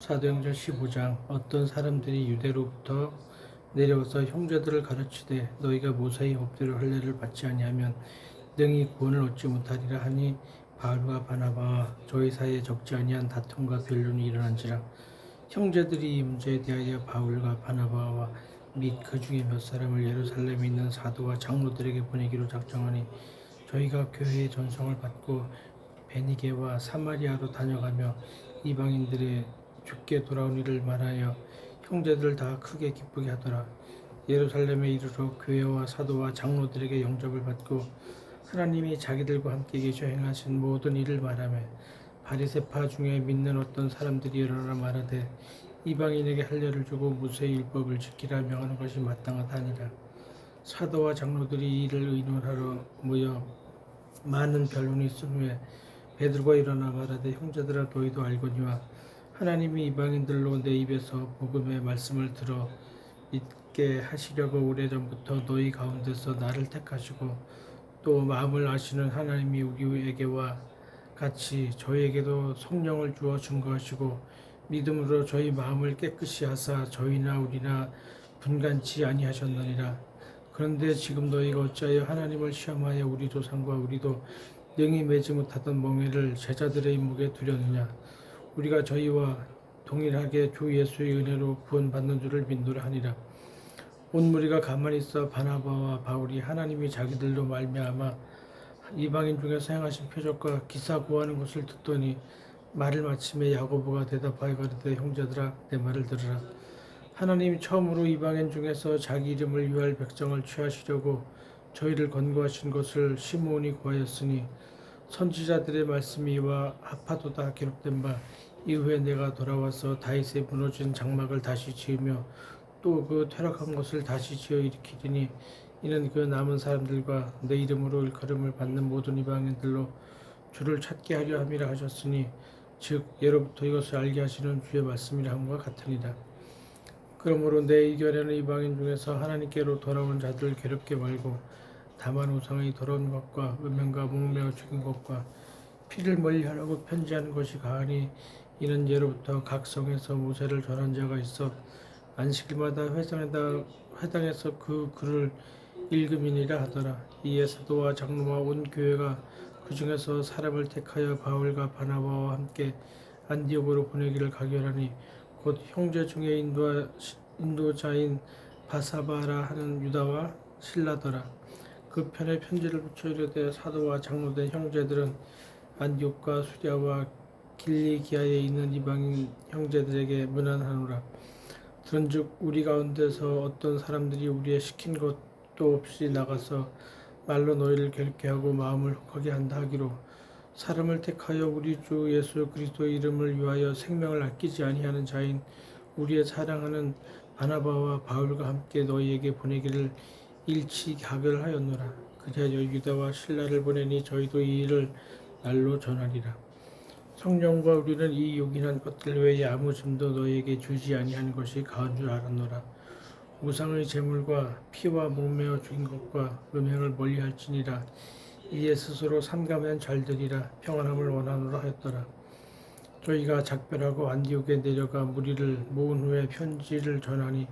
사도행전 15장. 어떤 사람들이 유대로부터 내려와서 형제들을 가르치되 너희가 모세의 법대로 할례를 받지 아니하면 능히 구원을 얻지 못하리라 하니 바울과 바나바와 저희 사이에 적지 아니한 다툼과 변론이 일어난지라. 형제들이 이 문제에 대하여 바울과 바나바와 및 그 중에 몇 사람을 예루살렘에 있는 사도와 장로들에게 보내기로 작정하니 저희가 교회의 전성을 받고 베니게와 사마리아로 다녀가며 이방인들의 죽게 돌아온 일을 말하여 형제들 다 크게 기쁘게 하더라. 예루살렘에 이르러 교회와 사도와 장로들에게 영접을 받고 하나님이 자기들과 함께 계셔 행하신 모든 일을 말하며 바리새파 중에 믿는 어떤 사람들이 일어나 말하되 이방인에게 할례를 주고 모세의 율법을 지키라 명하는 것이 마땅하다 하니라. 사도와 장로들이 이 일을 의논하러 모여 많은 변론이 있은 후에 베드로가 일어나 말하되 형제들아 너희도 알거니와 하나님이 이방인들로 내 입에서 복음의 말씀을 들어 믿게 하시려고 오래전부터 너희 가운데서 나를 택하시고 또 마음을 아시는 하나님이 우리에게와 같이 저희에게도 성령을 주어 증거하시고 믿음으로 저희 마음을 깨끗이 하사 저희나 우리나 분간치 아니하셨느니라. 그런데 지금 너희가 어찌하여 하나님을 시험하여 우리 조상과 우리도 능히 매지 못하던 멍에를 제자들의 임목에 두려느냐. 우리가 저희와 동일하게 주 예수의 은혜로 구원받는 줄을 믿노라 하니라. 온 무리가 가만히 있어 바나바와 바울이 하나님이 자기들로 말미암아 이방인 중에서 행하신 표적과 기사 구하는 것을 듣더니 말을 마침에 야고보가 대답하여 가르되 형제들아 내 말을 들으라. 하나님이 처음으로 이방인 중에서 자기 이름을 위할 백성을 취하시려고 저희를 권고하신 것을 시므온이 구하였으니 선지자들의 말씀이 이와 합하도다 기록된 바 이후에 내가 돌아와서 다윗의 무너진 장막을 다시 지으며 또 그 퇴락한 것을 다시 지어 일으키리니 이는 그 남은 사람들과 내 이름으로 일컬음을 받는 모든 이방인들로 주를 찾게 하려 함이라 하셨으니 즉 예로부터 이것을 알게 하시는 주의 말씀이라 함과 같으니라. 그러므로 내 의견에는 이방인 중에서 하나님께로 돌아온 자들을 괴롭게 말고 다만 우상의 더러운 것과 음행과 목매어 죽인 것과 피를 멀리하라고 편지하는 것이 가하니 이는 예로부터 각 성에서 모세를 전한 자가 있어 안식일마다 회당에서 그 글을 읽음이니라 하더라. 이에 사도와 장로와 온 교회가 그 중에서 사람을 택하여 바울과 바나바와 함께 안디옥으로 보내기를 가결하니 곧 형제 중에 인도자인 바사바라 하는 유다와 실라더라. 그 편에 편지를 붙여 이르되 사도와 장로된 형제들은 안디옥과 수리아와 길리기아에 있는 이방인 형제들에게 문안하노라. 그런즉 우리 가운데서 어떤 사람들이 우리의 시킨 것도 없이 나가서 말로 너희를 괴롭게 하고 마음을 혹하게 한다 하기로 사람을 택하여 우리 주 예수 그리스도의 이름을 위하여 생명을 아끼지 아니하는 자인 우리의 사랑하는 바나바와 바울과 함께 너희에게 보내기를 일치 가결하였노라. 그리하여 유다와 실라를 보내니 저희도 이 일을 날로 전하리라. 성령과 우리는 이 요긴한 것들 외에 아무 짐도 너희에게 주지 아니하는 것이 가한 줄 알았노라. 우상의 제물과 피와 목매어 죽인 것과 음행을 멀리할지니라. 이에 스스로 삼가면 잘 되리라. 평안함을 원하노라 하였더라. 저희가 작별하고 안디옥에 내려가 무리를 모은 후에 편지를 전하니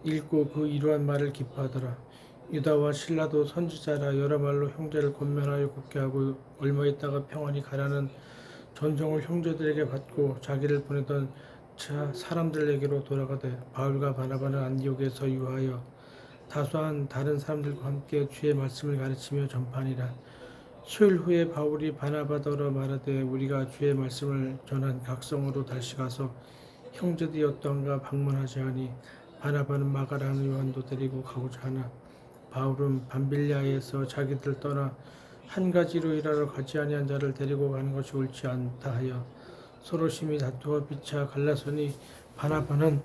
읽고 그 이러한 말을 기뻐하더라. 유다와 실라도 선지자라 여러 말로 형제를 권면하여 굳게 하고 얼마 있다가 평안히 가라는 전송을 형제들에게 받고 자기를 보내던 사람들에게로 돌아가되 바울과 바나바는 안디옥에서 유하여 다수한 다른 사람들과 함께 주의 말씀을 가르치며 전파하니라. 수일 후에 바울이 바나바더러 말하되 우리가 주의 말씀을 전한 각성으로 다시 가서 형제들이 어떠한가 방문하자 하니 바나바는 마가라 하는 요한도 데리고 가고자 하나 바울은 밤빌리아에서 자기들 떠나 한 가지로 일하러 가지 아니한 자를 데리고 가는 것이 옳지 않다 하여 서로 심히 다투어 피차 갈라서니 바나바는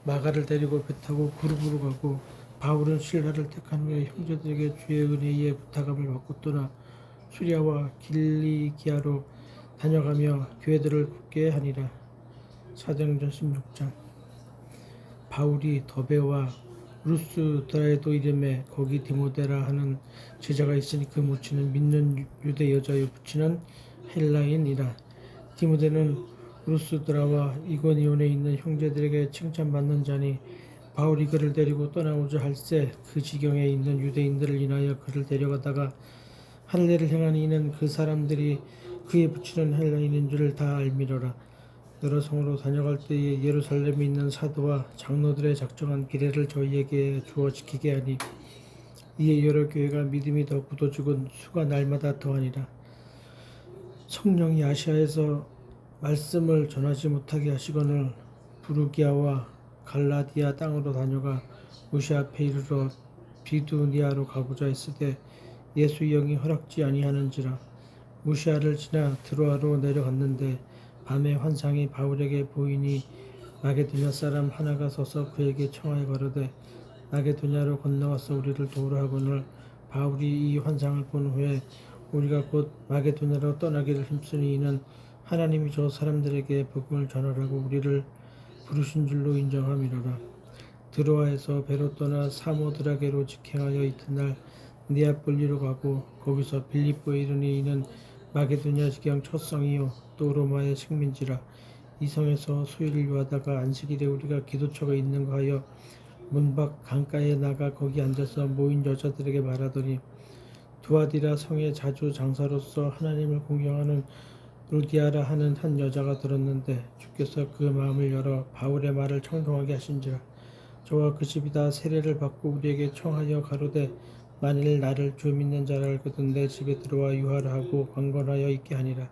마가를 데리고 배 타고 구르브로 가고 바울은 실라를 택한 후에 형제들에게 주의 은혜에 부탁함을 받고 떠나 수리아와 길리기아로 다녀가며 교회들을 굳게 하니라. 사도행전 16장. 바울이 더베와 루스드라에도 이름에 거기 디모데라 하는 제자가 있으니 그 모친은 믿는 유대 여자의 부친은 헬라인이라. 디모데는 루스드라와 이고니온에 있는 형제들에게 칭찬받는 자니 바울이 그를 데리고 떠나오자 할세 그 지경에 있는 유대인들을 인하여 그를 데려가다가 할례를 행한 이는 그 사람들이 그에 붙이는 헬라인인 줄을 다 알미러라. 여러 성으로 다녀갈 때에 예루살렘에 있는 사도와 장로들의 작정한 규례를 저희에게 주어 지키게 하니 이에 여러 교회가 믿음이 더 굳어지고 수가 날마다 더하니라. 성령이 아시아에서 말씀을 전하지 못하게 하시거늘 부르기아와 갈라디아 땅으로 다녀가 무시아 앞에 이르러 비두니아로 가고자 했으되 예수의 영이 허락지 아니하는지라. 무시아를 지나 드로아로 내려갔는데 밤에 환상이 바울에게 보이니 마게도냐 사람 하나가 서서 그에게 청하여 가로되 마게도냐로 건너와서 우리를 도우라 하거늘 바울이 이 환상을 본 후에 우리가 곧 마게도냐로 떠나기를 힘쓰니 이는 하나님이 저 사람들에게 복음을 전하라고 우리를 부르신 줄로 인정함이로라. 드로아에서 배로 떠나 사모드라게로 직행하여 이튿날 니아폴리로 가고 거기서 빌립보에 이르니 이는 마게도냐 지경 첫 성이요 또 로마의 식민지라. 이 성에서 수일을 유하다가 안식일에 우리가 기도처가 있는가 하여 문밖 강가에 나가 거기 앉아서 모인 여자들에게 말하더니 두아디라 성에 자주 장사로서 하나님을 공경하는 루디아라 하는 한 여자가 들었는데 주께서 그 마음을 열어 바울의 말을 청종하게 하신지라. 저와 그 집이 다 세례를 받고 우리에게 청하여 가로되 만일 나를 주 믿는 자라 알거든 내 집에 들어와 유하라 하고 강권하여 있게 하니라.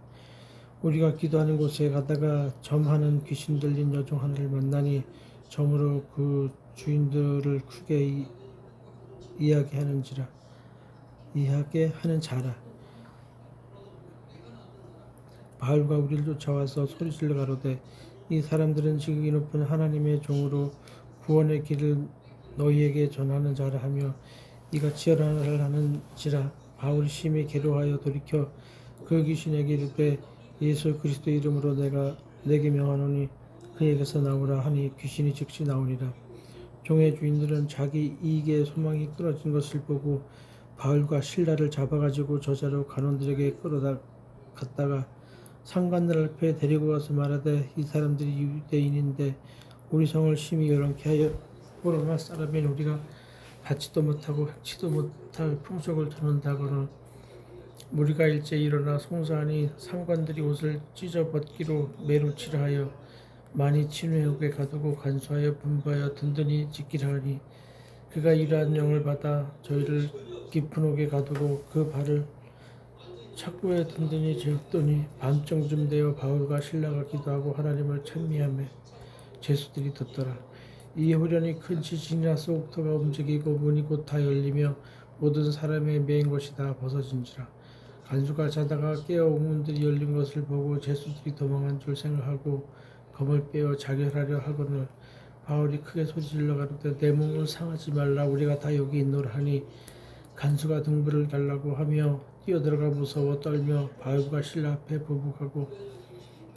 우리가 기도하는 곳에 가다가 점하는 귀신 들린 여종 하나를 만나니 점으로 그 주인들을 크게 이야기하는 자라. 바울과 우리를 쫓아와서 소리질러 가로되 이 사람들은 지극히 높은 하나님의 종으로 구원의 길을 너희에게 전하는 자라 하며 이같이 열한을 하는지라. 바울이 심히 괴로워하여 돌이켜 그 귀신에게 이르되 예수 그리스도 이름으로 내게 명하노니 그에게서 나오라 하니 귀신이 즉시 나오니라. 종의 주인들은 자기 이익의 소망이 끊어진 것을 보고 바울과 실라를 잡아가지고 저자로 간원들에게 끌어다 갔다가 상관들 앞에 데리고 가서 말하되 이 사람들이 유대인인데 우리 성을 심히 열렁케 하여 로마 사람인 우리가 받지도 못하고 획치도 못할 풍속을 전한다거늘 무리가 일제히 일어나 송사하니 상관들이 옷을 찢어 벗기로 매루치라 하여 많이 친회하게 가두고 간수하여 분부하여 든든히 지키라 하니 그가 이러한 영을 받아 저희를 깊은 옥에 가두고 그 발을 착고에 든든히 재었더니 밤정쯤 되어 바울과 실라가 기도하고 하나님을 찬미하며 죄수들이 듣더라. 이에 후련히 큰 지진이 나서 옥토가 움직이고 문이 곧 다 열리며 모든 사람의 매인 것이 다 벗어진지라. 간수가 자다가 깨어 옥문들이 열린 것을 보고 죄수들이 도망한 줄 생각하고 검을 빼어 자결하려 하거늘 바울이 크게 소리질러 가로되 내 몸을 상하지 말라 우리가 다 여기 있노라 하니 간수가 등불을 달라고 하며 뛰어들어가 무서워 떨며 바울과 실라 앞에 보복하고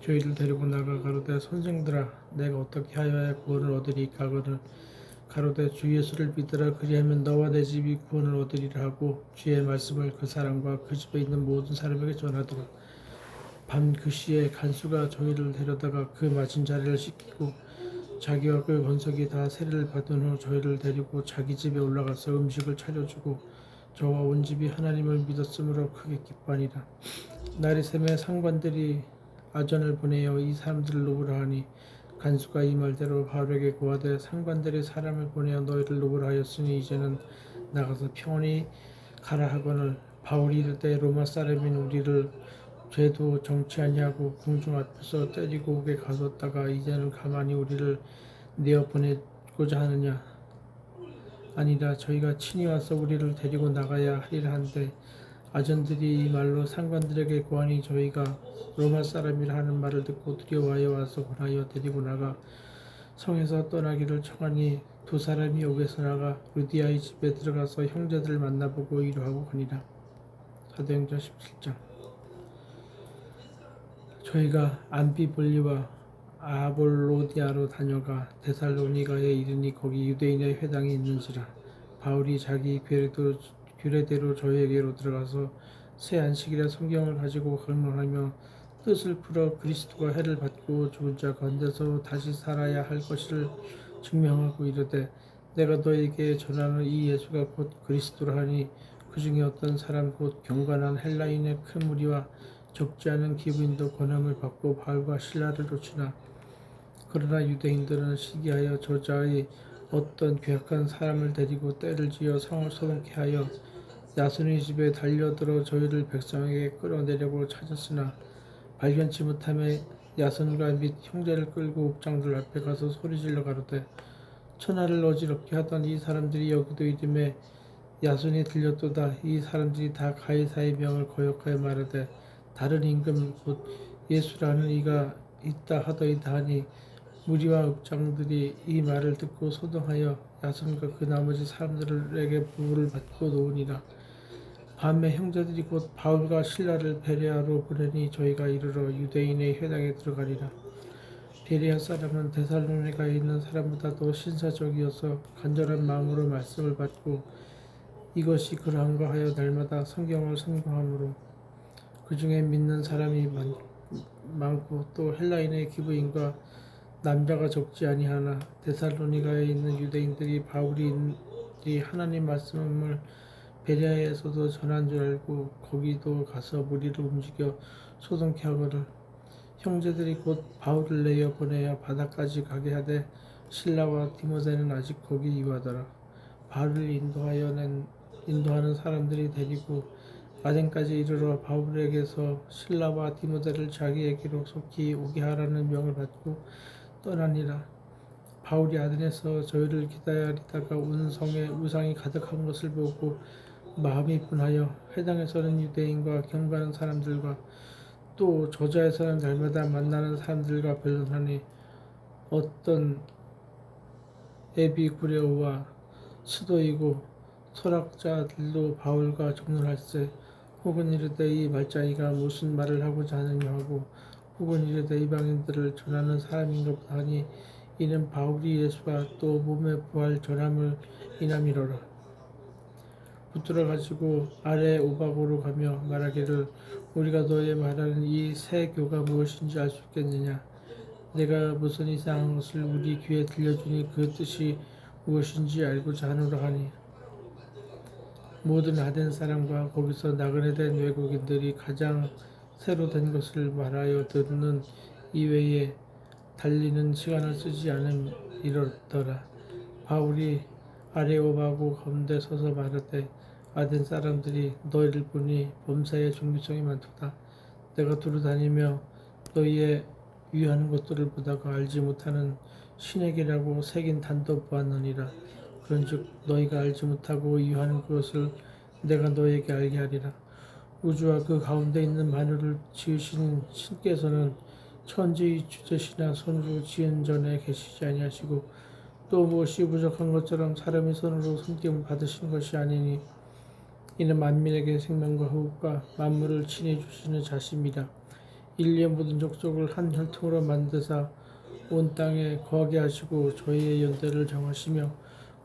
저희를 데리고 나가 가로되 선생들아 내가 어떻게 하여야 구원을 얻으리까 하거늘 가로되 주 예수를 믿으라 그리하면 너와 내 집이 구원을 얻으리라 하고 주의 말씀을 그 사람과 그 집에 있는 모든 사람에게 전하더라. 밤 그 시에 간수가 저희를 데려다가 그 맞은 자리를 씻기고 자기와 그 권석이 다 세례를 받은 후 저희를 데리고 자기 집에 올라가서 음식을 차려주고 저와 온 집이 하나님을 믿었으므로 크게 기뻐하니라. 날이 새매 상관들이 아전을 보내어 이 사람들을 놓으라 하니 간수가 이 말대로 바울에게 고하되 상관들이 사람을 보내어 너희를 놓으라 하였으니 이제는 나가서 평안히 가라 하거늘 바울이 이르되 로마 사람인 우리를 죄도 정치 아니하고 궁중 앞에서 때리고 오게 가뒀다가 이제는 가만히 우리를 내어 보내고자 하느냐. 아니라 저희가 친히 와서 우리를 데리고 나가야 하리라 한데 아전들이 이 말로 상관들에게 고하니 저희가 로마 사람이라 하는 말을 듣고 두려워하여 와서 권하여 데리고 나가 성에서 떠나기를 청하니 두 사람이 옥에서 나가 루디아의 집에 들어가서 형제들을 만나보고 이러하고 가니라. 사도행전 17장. 저희가 안피볼리와 아볼로디아로 다녀가 데살로니가에 이르니 거기 유대인의 회당이 있는지라. 바울이 자기 규례대로 저희에게로 들어가서 새 안식일에 성경을 가지고 강론하며 뜻을 풀어 그리스도가 해를 받고 죽은 자 가운데서 다시 살아야 할 것을 증명하고 이르되 내가 너에게 전하는 이 예수가 곧 그리스도라 하니 그 중에 어떤 사람 곧 경건한 헬라인의 큰 무리와 적지 않은 기부인도 권함을 받고 바울과 실라를 쫓으나 그러나 유대인들은 시기하여 저자의 어떤 괴악한 사람을 데리고 때를 지어 성을 소동케 하여 야손의 집에 달려들어 저희를 백성에게 끌어내려고 찾았으나 발견치 못함에 야손과 및 형제를 끌고 옥장들 앞에 가서 소리질러 가로되 천하를 어지럽게 하던 이 사람들이 여기도 이름에 야손이 들렸도다. 이 사람들이 다 가이사의 명을 거역하여 말하되 다른 임금 곧 예수라는 이가 있다 하더이다 하니 무리와 읍장들이 이 말을 듣고 소동하여 야손과 그 나머지 사람들에게 부를 받고 놓으니라. 밤에 형제들이 곧 바울과 실라를 베레아로 보내니 저희가 이르러 유대인의 회당에 들어가리라. 베레아 사람은 데살로니가에 있는 사람보다 더 신사적이어서 간절한 마음으로 말씀을 받고 이것이 그러한가 하여 날마다 성경을 성경함으로 그 중에 믿는 사람이 많고 또 헬라인의 기부인과 남자가 적지 아니하나 데살로니가에 있는 유대인들이 바울이 하나님 말씀을 베레아에서도 전한 줄 알고 거기도 가서 무리를 움직여 소동케 하거늘 형제들이 곧 바울을 내어 보내야 바다까지 가게 하되 실라와 디모데는 아직 거기 유하더라. 바울을 인도하는 사람들이 데리고 아덴까지 이르러 바울에게서 실라와 디모데를 자기에게로 속히 오게 하라는 명을 받고 떠나니라. 바울이 아덴에서 저희를 기다리다가 온 성에 우상이 가득한 것을 보고 마음이 분하여 회당에서는 유대인과 경건한 사람들과 또 저자에서는 날마다 만나는 사람들과 변론하니 어떤 에비구레오와 스도이고 철학자들도 바울과 정론할세 혹은 이르되 이 말자이가 무슨 말을 하고자 하느냐 하고 혹은 이르되 이방인들을 전하는 사람인가 보다 하니 이는 바울이 예수가 또 몸에 부활 전함을 인함이로라. 붙들어 가지고 아레오바고로 가며 말하기를 우리가 너의 말하는 이 새 교가 무엇인지 알 수 있겠느냐. 내가 무슨 이상한 것을 우리 귀에 들려주니 그 뜻이 무엇인지 알고자 하노라 하니 모든 아덴 사람과 거기서 나그네 된 외국인들이 가장 새로 된 것을 말하여 듣는 이외에 달리는 시간을 쓰지 않음 이렇더라. 바울이 아레오바고 가운데 서서 말하되 아덴 사람들이 너희를 보니 범사에 종교성이 많도다. 내가 두루 다니며 너희의 위하는 것들을 보다가 알지 못하는 신에게라고 새긴 단도 보았느니라. 그런즉 너희가 알지 못하고 위하는 그것을 내가 너희에게 알게 하리라. 우주와 그 가운데 있는 만유를 지으신 신께서는 천지의 주제시나 손으로 지은 전에 계시지 아니하시고 또 무엇이 부족한 것처럼 사람이 손으로 섬김을 받으신 것이 아니니 이는 만민에게 생명과 호흡과 만물을 친히 주시는 자심이라. 인류의 모든 족속을 한 혈통으로 만드사 온 땅에 거하게 하시고 저희의 연대를 정하시며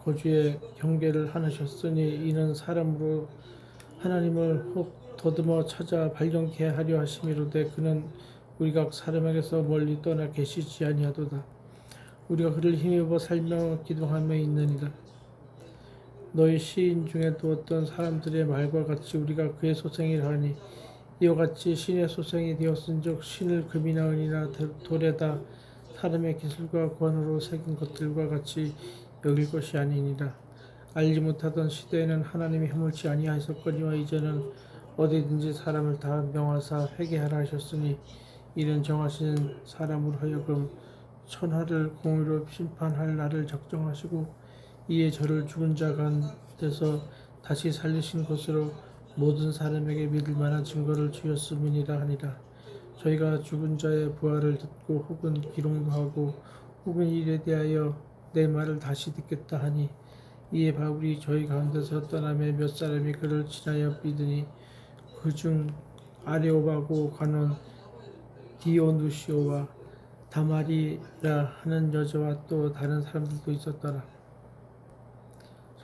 거주의 경계를 하나셨으니 이는 사람으로 하나님을 혹 더듬어 찾아 발견케 하려 하심이로되 그는 우리가 사람에게서 멀리 떠나 계시지 아니하도다. 우리가 그를 힘입어 살며 기도하며 있느니라. 너희 시인 중에도 어떤 사람들의 말과 같이 우리가 그의 소생이라 하니 이와 같이 신의 소생이 되었은즉 신을 금이나 은이나 돌에다 사람의 기술과 권으로 새긴 것들과 같이 여길 것이 아니니라. 알지 못하던 시대에는 하나님이 허물지 아니하셨거니와 이제는 어디든지 사람을 다 명하사 회개하라 하셨으니 이는 정하신 사람으로 하여금 천하를 공의로 심판할 날을 적정하시고 이에 저를 죽은 자 가운데서 다시 살리신 것으로 모든 사람에게 믿을 만한 증거를 주셨음이니라 하니라. 저희가 죽은 자의 부활을 듣고 혹은 기록도 하고 혹은 일에 대하여 내 말을 다시 듣겠다 하니 이에 바울이 저희 가운데서 떠나매 몇 사람이 그를 지나여 믿으니 그중 아레오바고 관원 디오누시오와 다마리라 하는 여자와 또 다른 사람들도 있었더라.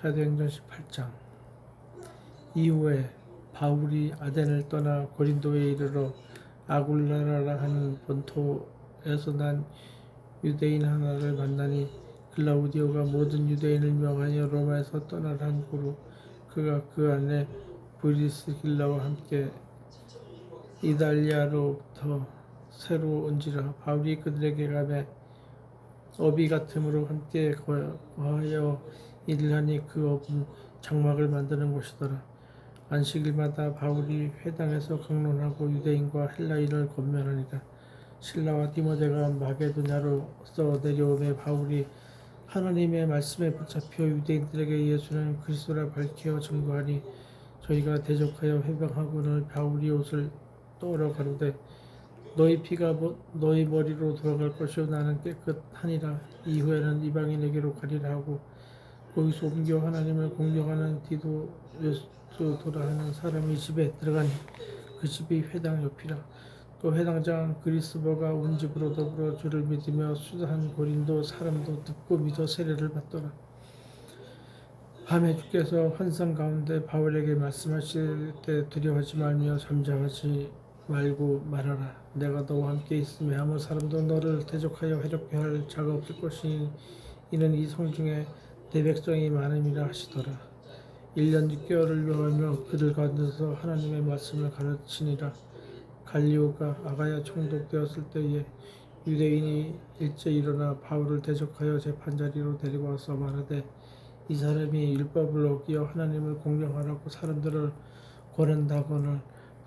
사도행전 18장. 이후에 바울이 아덴을 떠나 고린도에 이르러 아굴라라 하는 본토에서 난 유대인 하나를 만나니 글라우디오가 모든 유대인을 명하여 로마에서 떠나라 한 고로 그가 그 안에 브리스길라와 함께 이달리아로부터 새로 온지라. 바울이 그들에게 가매 업이 같음으로 함께 거하여 일을 하니 그 업은 장막을 만드는 곳이더라. 안식일마다 바울이 회당에서 강론하고 유대인과 헬라인을 권면하니라. 실라와 디모데가 마게도냐로서 내려오매 바울이 하나님의 말씀에 붙잡혀 유대인들에게 예수는 그리스도라 밝혀 증거하니 저희가 대적하여 회방하고는 바울이 옷을 떠러 가로되 너희 피가 너희 머리로 돌아갈 것이요 나는 깨끗하니라. 이후에는 이방인에게로 가리라 하고 거기서 옮겨 하나님을 공경하는 디도유스도라 하는 사람의 집에 들어가니 그 집이 회당 옆이라. 또 회당장 그리스보가 온 집으로 더불어 주를 믿으며 수다한 고린도 사람도 듣고 믿어 세례를 받더라. 밤에 주께서 환상 가운데 바울에게 말씀하실 때 두려워하지 말며 잠잠하지 말고 말하라. 내가 너와 함께 있으며 아무 사람도 너를 대적하여 해롭게 할 자가 없을 것이니 이는 이 성중에 내 백성이 많음이라 하시더라. 1년 6개월을 요하며 그들 가운데서 하나님의 말씀을 가르치니라. 갈리오가 아가야 총독되었을 때에 유대인이 일제 일어나 바울을 대적하여 재판자리로 데리고 와서 말하되 이 사람이 율법을 어기어 하나님을 공경하라고 사람들을 권한다거늘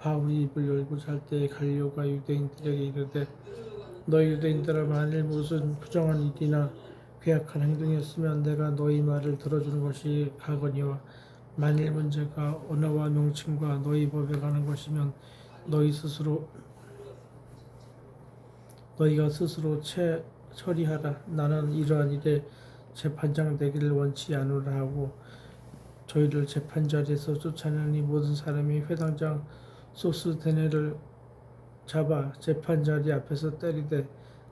바울이 입을 열고 잘 때에 갈리오가 유대인들에게 이르되 너희 유대인들아 만일 무슨 부정한 일이나 괴악한 행동이었으면 내가 너희 말을 들어주는 것이 가거니와 만일 문제가 언어와 명칭과 너희 법에 관한 것이면 너희가 스스로 처리하라. 나는 이러한 일에 재판장 되기를 원치 않으라 하고 저희를 재판자리에서 쫓아내니 모든 사람이 회당장 소스데네를 잡아 재판자리 앞에서 때리되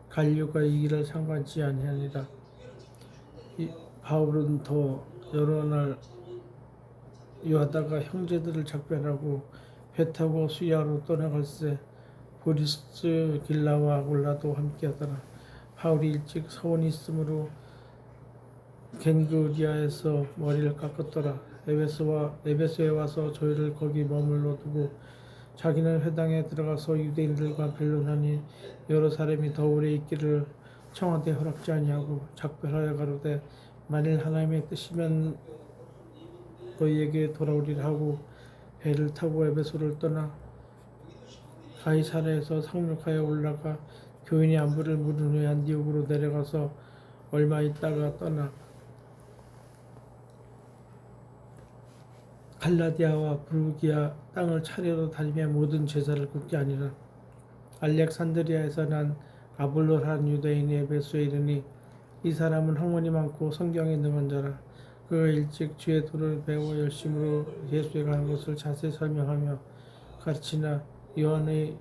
갈리오가 이 일을 상관치 아니하니라. 바울은 더 여러 날 요하다가 형제들을 작별하고 배 타고 수야로 떠나갈새 브리스길라와 아굴라도 함께하더라. 바울이 일찍 서원이 있으므로 겐그리아에서 머리를 깎았더라. 에베소에 와서 저희를 거기 머물러 두고 자기는 회당에 들어가서 유대인들과 변론하니 여러 사람이 더 오래 있기를 청하되 허락지 아니하고 작별하여 가로되 만일 하나님의 뜻이면 너희에게 돌아오리라 하고 배를 타고 에베소를 떠나 가이사랴에서 상륙하여 올라가 교인의 안부를 물은 후에 안디옥으로 내려가서 얼마 있다가 떠나 갈라디아와 부르기아 땅을 차례로 다니며 모든 제사를 굽게 아니라. 알렉산드리아에서 난 아볼로라는 유대인이 에베소에 이르니 이 사람은 학問이 많고 성경에 능한 자라. 그가 일찍 주의 도를 배워 열심으로 예수에 가는 것을 자세히 설명하며 가르치나 요한의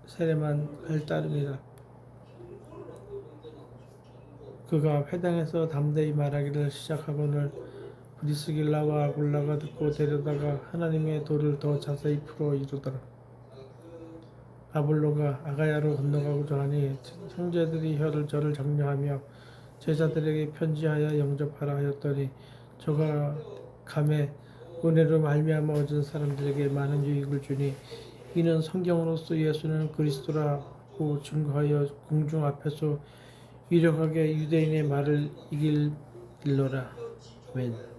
세례만 할 따름이라. 그가 회당에서 담대히 말하기를 시작하거늘 브리스길라와 아굴라가 듣고 데려다가 하나님의 도를 더 자세히 풀어 이루더라. 아볼로가 아가야로 건너가고자 하니 형제들이 저를 장려하며 제자들에게 편지하여 영접하라 하였더니 저가 감에 은혜로 말미암아 얻은 사람들에게 많은 유익을 주니 이는 성경으로서 예수는 그리스도라고 증거하여 공중 앞에서 유력하게 유대인의 말을 이길 일러라. 아멘.